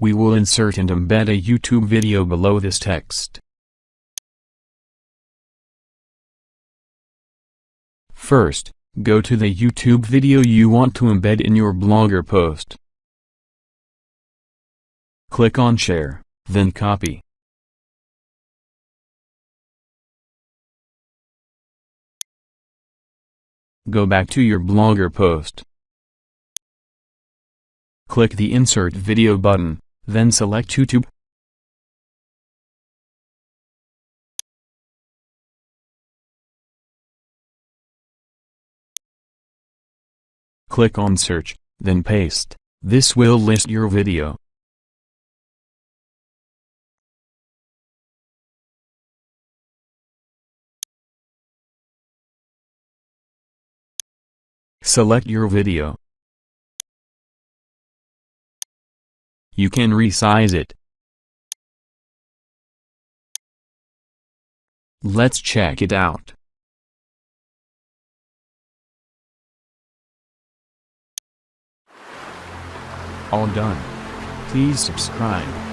We will insert and embed a YouTube video below this text. First, go to the YouTube video you want to embed in your blog or post. Click on Share, then copy. Go back to your blog or post. Click the Insert Video button, then select YouTube. Click on Search, then Paste. This will list your video. Select your video. You can resize it. Let's check it out. All done. Please subscribe.